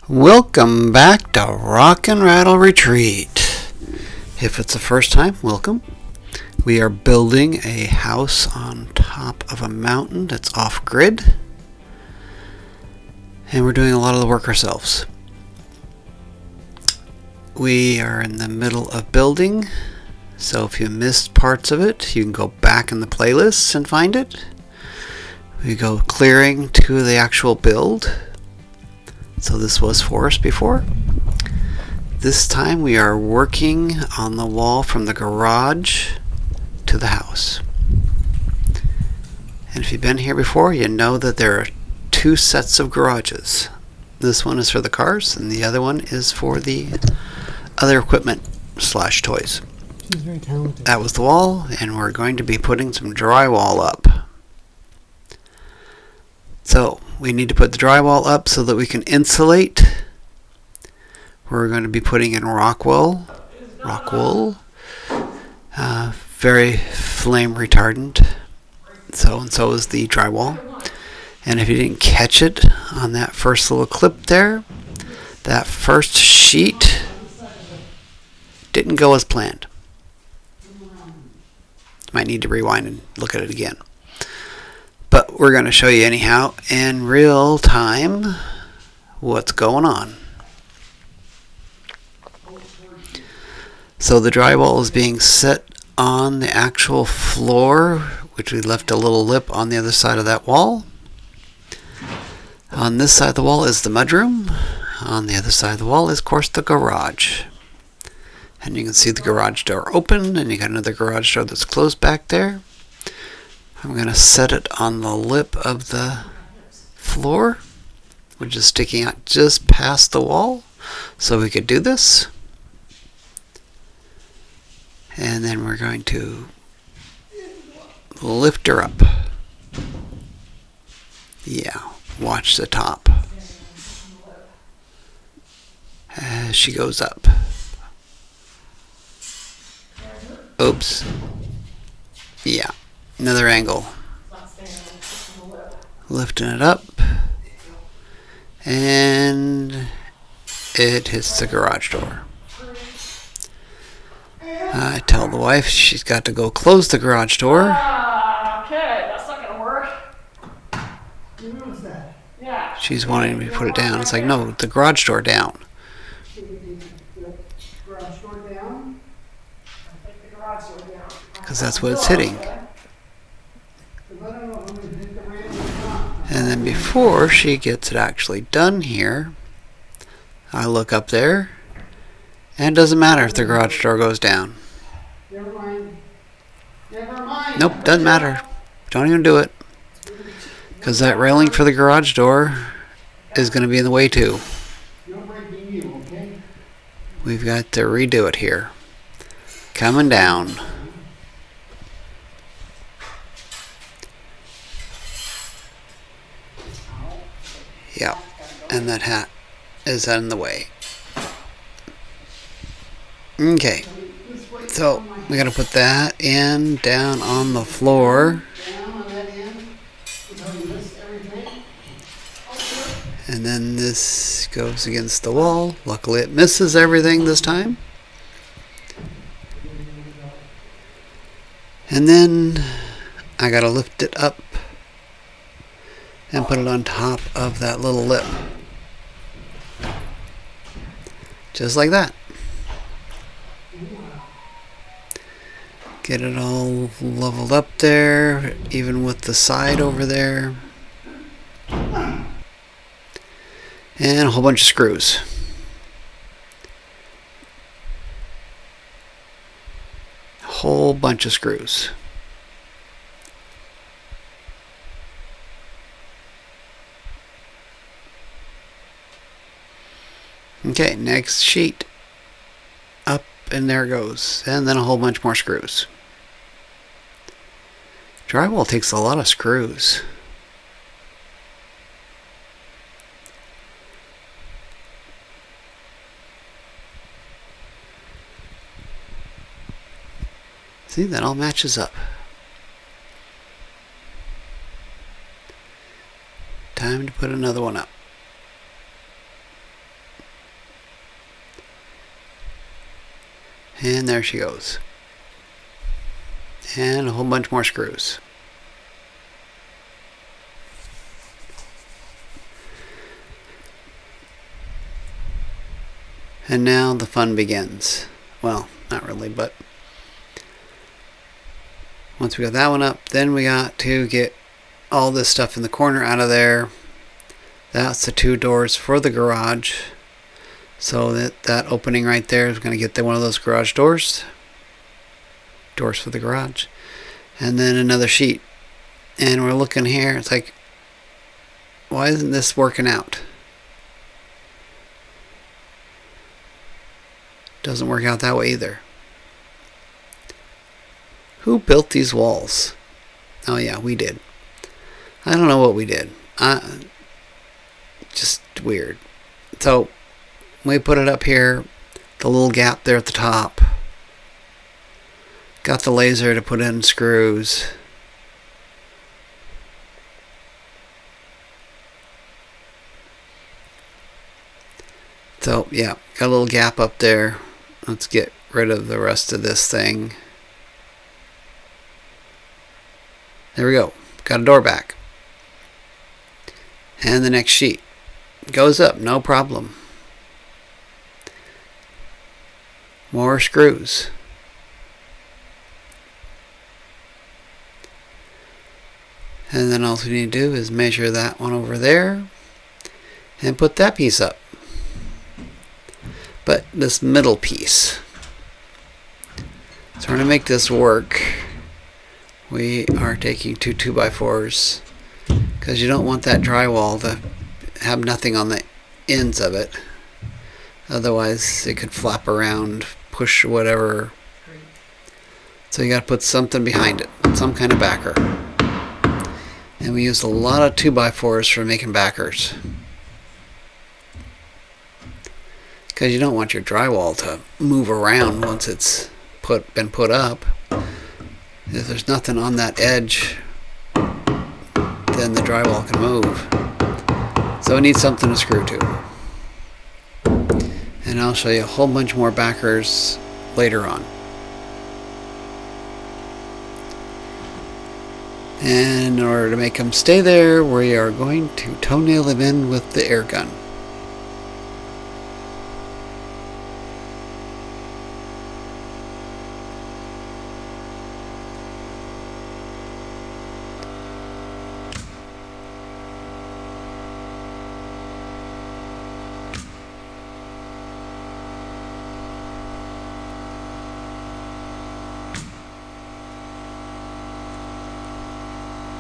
Welcome back to Rock and Rattle Retreat. If it's the first time, welcome. We are building a house on top of a mountain that's off-grid. And we're doing a lot of the work ourselves. We are in the middle of building, so if you missed parts of it, you can go back in the playlists and find it. We go clearing to the actual build. So this was forest before. This time we are working on the wall from the garage to the house. And if you've been here before, you know that there are two sets of garages. This one is for the cars, and the other one is for the other equipment slash toys. She's very talented. That was the wall, and we're going to be putting some drywall up. So we need to put the drywall up so that we can insulate. We're going to be putting in rock wool, very flame retardant. So is the drywall. And if you didn't catch it on that first little clip there, that first sheet didn't go as planned. Might need to rewind and look at it again. But we're going to show you anyhow in real time what's going on. So the drywall is being set on the actual floor, which we left a little lip on the other side of that wall. On this side of the wall is the mudroom. On the other side of the wall is, of course, the garage. And you can see the garage door open, and you got another garage door that's closed back there. I'm going to set it on the lip of the floor, which is sticking out just past the wall, so we could do this. And then we're going to lift her up. Yeah, watch the top as she goes up. Oops. Yeah. Another angle. Lifting it up. And it hits the garage door. I tell the wife she's got to go close the garage door. Okay, that's not going to work. Who's that? Yeah. She's wanting me to put it down. It's like, no, the garage door down. Garage door down? I think the garage door down. Because that's what it's hitting. And then before she gets it actually done here, I look up there, and it doesn't matter if the garage door goes down. Never mind. Never mind. Nope, doesn't matter. Don't even do it. Because that railing for the garage door is going to be in the way too. No breaking you, okay? We've got to redo it here. Coming down. Yeah, and that hat is in the way. Okay, so we got to put that in down on the floor. And then this goes against the wall. Luckily it misses everything this time. And then I got to lift it up and put it on top of that little lip. Just like that. Get it all leveled up there, even with the side over there. And a whole bunch of screws. A whole bunch of screws. Okay, next sheet. Up and there it goes. And then a whole bunch more screws. Drywall takes a lot of screws. See, that all matches up. Time to put another one up. And there she goes. And a whole bunch more screws. And now the fun begins. Well, not really, but once we got that one up, then we got to get all this stuff in the corner out of there. That's the 2 doors for the garage. So that opening right there is going to get one of those garage doors. Doors for the garage. And then another sheet. And we're looking here, it's like, why isn't this working out? Doesn't work out that way either. Who built these walls? Oh yeah, we did. I don't know what we did. Just weird. So we put it up here, the little gap there at the top. Got the laser to put in screws. So yeah, got a little gap up there. Let's get rid of the rest of this thing. There we go. Got a door back. And the next sheet goes up, no problem. More screws. And then all we need to do is measure that one over there and put that piece up. But this middle piece, so we're going to make this work. We are taking 2 2x4s because you don't want that drywall to have nothing on the ends of it. Otherwise it could flap around, push whatever. So you got to put something behind it, some kind of backer. And we used a lot of 2x4s for making backers. Because you don't want your drywall to move around once it's been put up. If there's nothing on that edge, then the drywall can move. So it needs something to screw to. And I'll show you a whole bunch more backers later on. And in order to make them stay there, we are going to toenail them in with the air gun.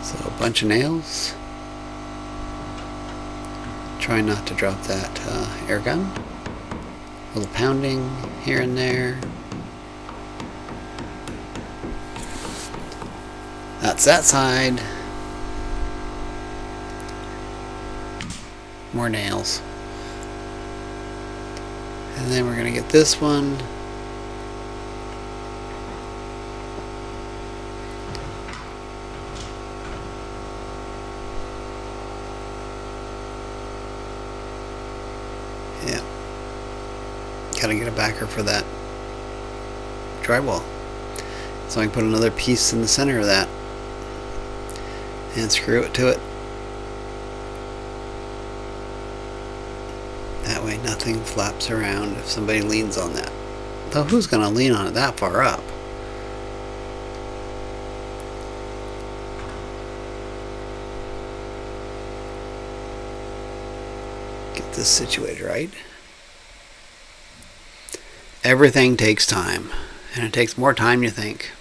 So a bunch of nails. Try not to drop that air gun. A little pounding here and there. That's that side. More nails. And then we're going to get this one. Yeah. Gotta get a backer for that drywall. So I can put another piece in the center of that and screw it to it. That way nothing flaps around if somebody leans on that. Though who's gonna lean on it that far up? Get this situated right. Everything takes time, and it takes more time than you think.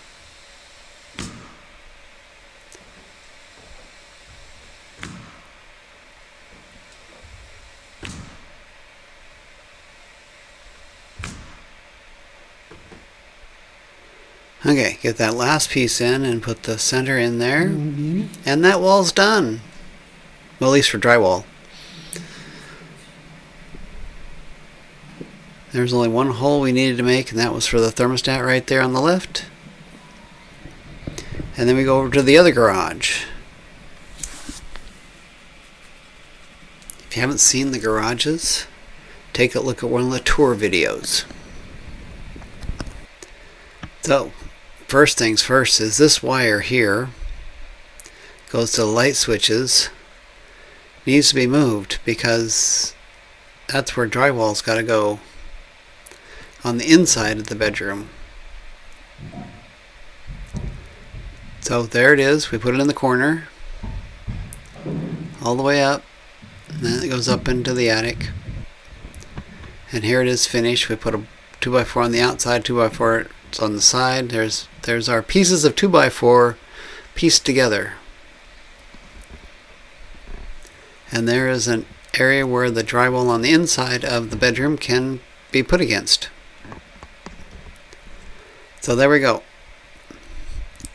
Okay, get that last piece in and put the center in there, and that wall's done. Well, at least for drywall. There's only one hole we needed to make, and that was for the thermostat right there on the left. And then we go over to the other garage. If you haven't seen the garages, take a look at one of the tour videos. So, first things first is this wire here goes to the light switches. Needs to be moved because that's where drywall's got to go on the inside of the bedroom. So there it is. We put it in the corner all the way up, and then it goes up into the attic. And here it is finished. We put a 2x4 on the outside, 2x4 on the side. There's our pieces of 2x4 pieced together. And there is an area where the drywall on the inside of the bedroom can be put against. So there we go.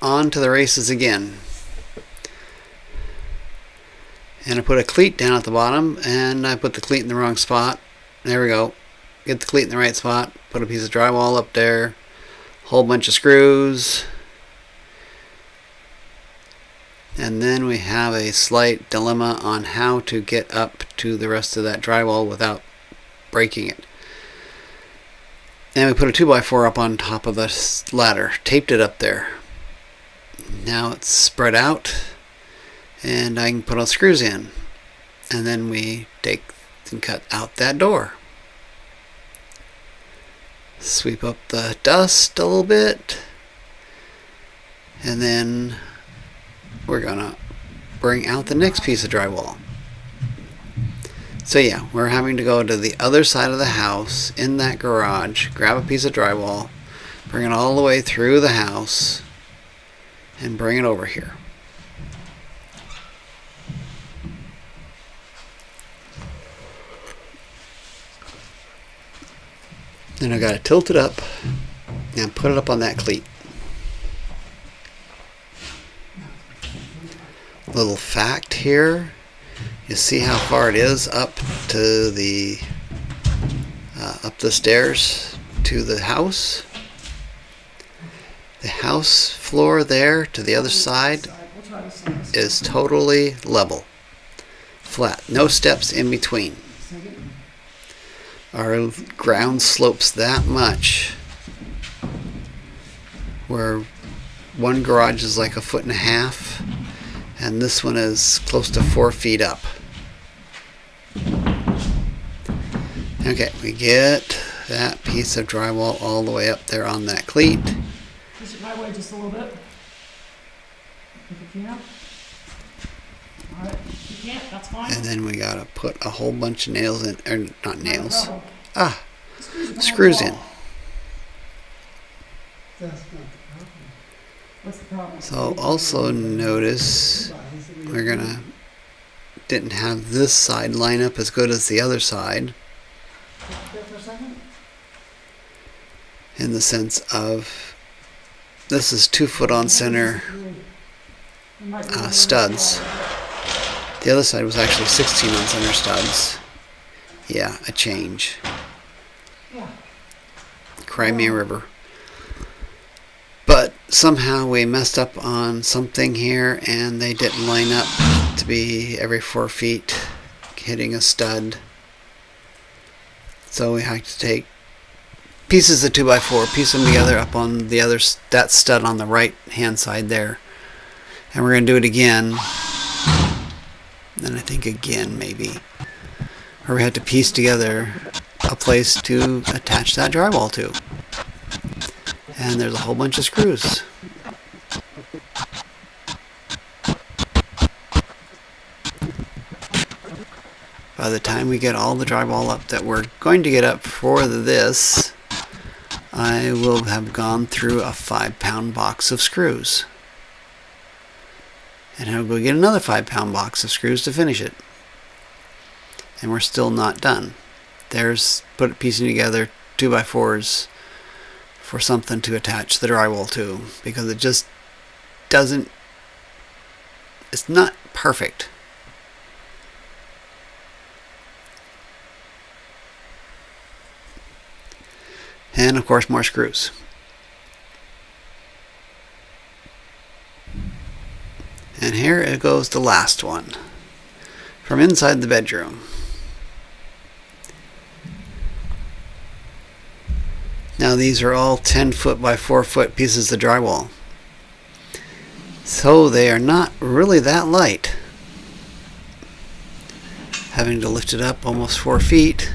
On to the races again. And I put a cleat down at the bottom, and I put the cleat in the wrong spot. There we go. Get the cleat in the right spot. Put a piece of drywall up there. Whole bunch of screws. And then we have a slight dilemma on how to get up to the rest of that drywall without breaking it. And we put a 2x4 up on top of the ladder. Taped it up there. Now it's spread out. And I can put all screws in. And then we take and cut out that door. Sweep up the dust a little bit. And then we're gonna bring out the next piece of drywall. So yeah, we're having to go to the other side of the house in that garage, grab a piece of drywall, bring it all the way through the house, and bring it over here. Then I gotta tilt it up and put it up on that cleat. Little fact here, you see how far it is up to the up the stairs to the house. The house floor there to the other side is totally level, flat, no steps in between. Our ground slopes that much, where one garage is like 1.5 feet. And this one is close to 4 feet up. Okay, we get that piece of drywall all the way up there on that cleat. Push it my way just a little bit. If you can. Alright, if you can't, that's fine. And then we gotta put a whole bunch of nails in, or not nails. No Screws in. That's not the problem. What's the problem? So also notice didn't have this side line up as good as the other side, There for a second? in the sense of this is 2 foot on center studs. The other side was actually 16 on center studs. Yeah, a change. Yeah. Crimea River. But somehow we messed up on something here, and they didn't line up to be every 4 feet hitting a stud. So we had to take pieces of 2x4, piece them together up on the other, that stud on the right hand side there. And we're going to do it again. And I think again maybe. Or we had to piece together a place to attach that drywall to. And there's a whole bunch of screws. By the time we get all the drywall up that we're going to get up for this, I will have gone through a 5-pound box of screws. And I'll go get another 5-pound box of screws to finish it. And we're still not done. There's piecing together 2x4s for something to attach the drywall to, because it just doesn't, it's not perfect. And of course more screws. And here it goes, the last one from inside the bedroom. Now these are all 10 foot by 4 foot pieces of drywall. So they are not really that light. Having to lift it up almost 4 feet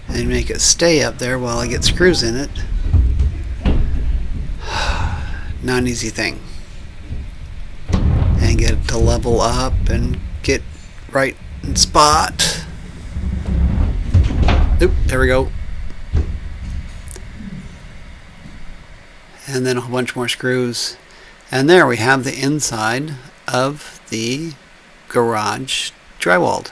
and make it stay up there while I get screws in it. Not an easy thing. And get it to level up and get right in spot. Oop, there we go. And then a whole bunch more screws. And there we have the inside of the garage drywalled.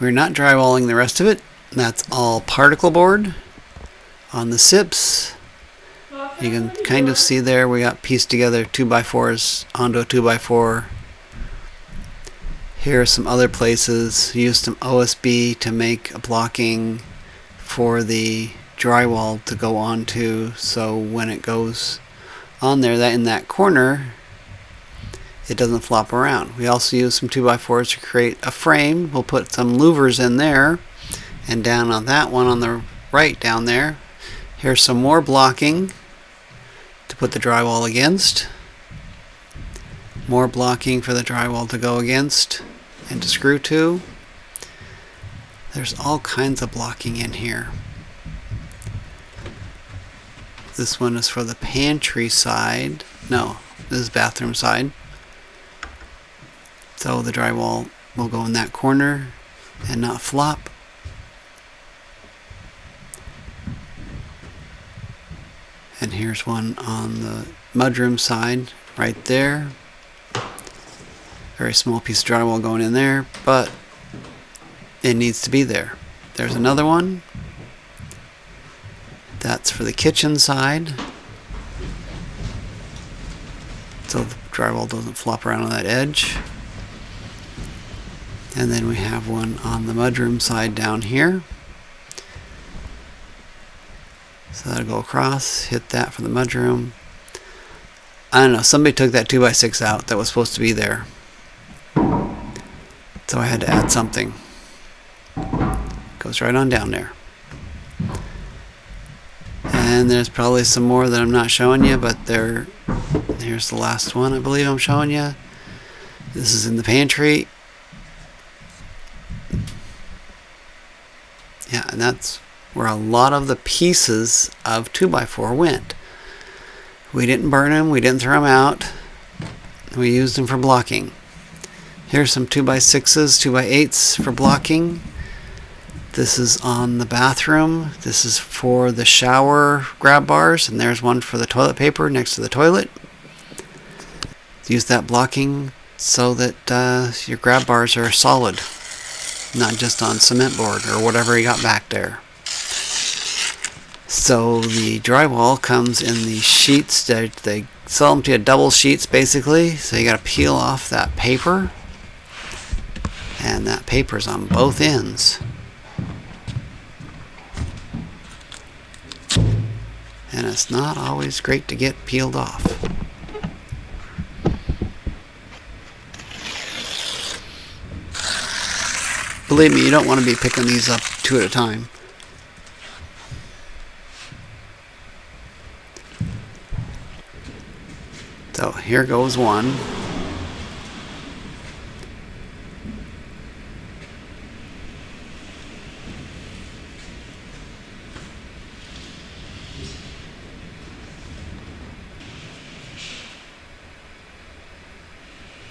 We're not drywalling the rest of it. That's all particle board on the SIPs. You can kind of see there we got pieced together 2x4s onto a 2x4. Here are some other places. Used some OSB to make a blocking for the drywall to go onto, so when it goes on there, that in that corner, it doesn't flop around. We also use some 2x4s to create a frame. We'll put some louvers in there, and down on that one on the right down there, here's some more blocking to put the drywall against. More blocking for the drywall to go against and to screw to. There's all kinds of blocking in here. This one is for the pantry side. No, this is bathroom side. So the drywall will go in that corner and not flop. And here's one on the mudroom side right there. Very small piece of drywall going in there, but it needs to be there. There's another one. That's for the kitchen side, so the drywall doesn't flop around on that edge. And then we have one on the mudroom side down here. So that'll go across, hit that for the mudroom. I don't know, somebody took that 2x6 out that was supposed to be there. So I had to add something. Goes right on down there. And there's probably some more that I'm not showing you, but here's the last one I believe I'm showing you. This is in the pantry. Yeah, and that's where a lot of the pieces of 2x4 went. We didn't burn them, we didn't throw them out. We used them for blocking. Here's some 2x6s, 2x8s for blocking. This is on the bathroom. This is for the shower grab bars, and there's one for the toilet paper next to the toilet. Use that blocking so that your grab bars are solid, not just on cement board or whatever you got back there. So the drywall comes in the sheets. They sell them to you double sheets basically, so you got to peel off that paper, and that paper's on both ends. And it's not always great to get peeled off. Believe me, you don't want to be picking these up 2 at a time. So here goes one.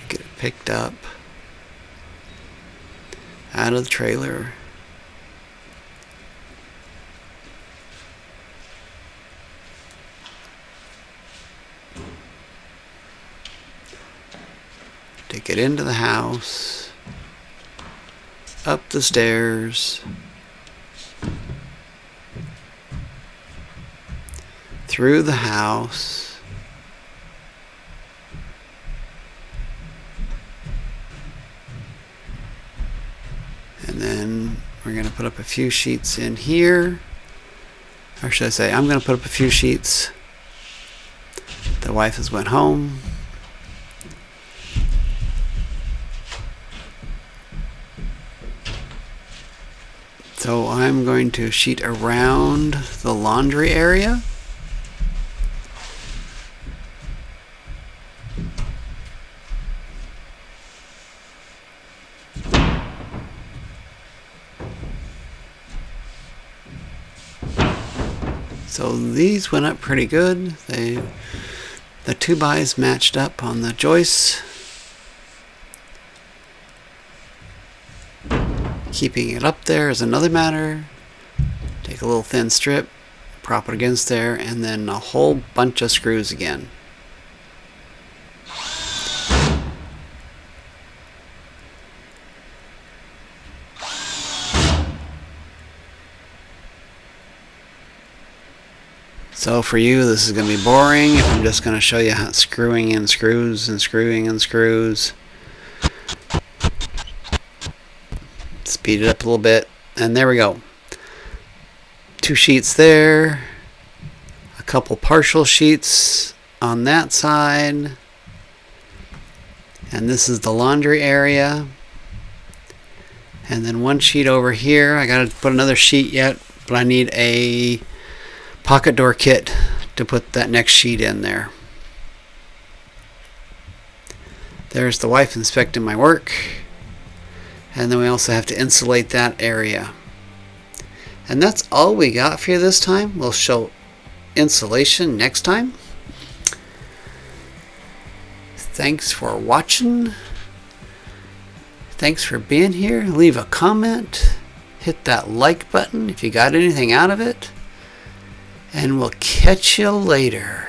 Get it picked up out of the trailer. Take it into the house, up the stairs, through the house, and then we're going to put up a few sheets in here, or should I say I'm going to put up a few sheets. The wife has went home. So I'm going to sheet around the laundry area. So these went up pretty good. The 2x matched up on the joists. Keeping it up there is another matter. Take a little thin strip, prop it against there, and then a whole bunch of screws again. So for you, this is going to be boring. I'm just going to show you how screwing in screws and screwing in screws. Speed it up a little bit, and there we go. 2 sheets there, a couple partial sheets on that side, and this is the laundry area. And then 1 sheet over here. I got to put another sheet yet, but I need a pocket door kit to put that next sheet in there. There's the wife inspecting my work. And then we also have to insulate that area. And that's all we got for you this time. We'll show insulation next time. Thanks for watching. Thanks for being here. Leave a comment. Hit that like button if you got anything out of it. And we'll catch you later.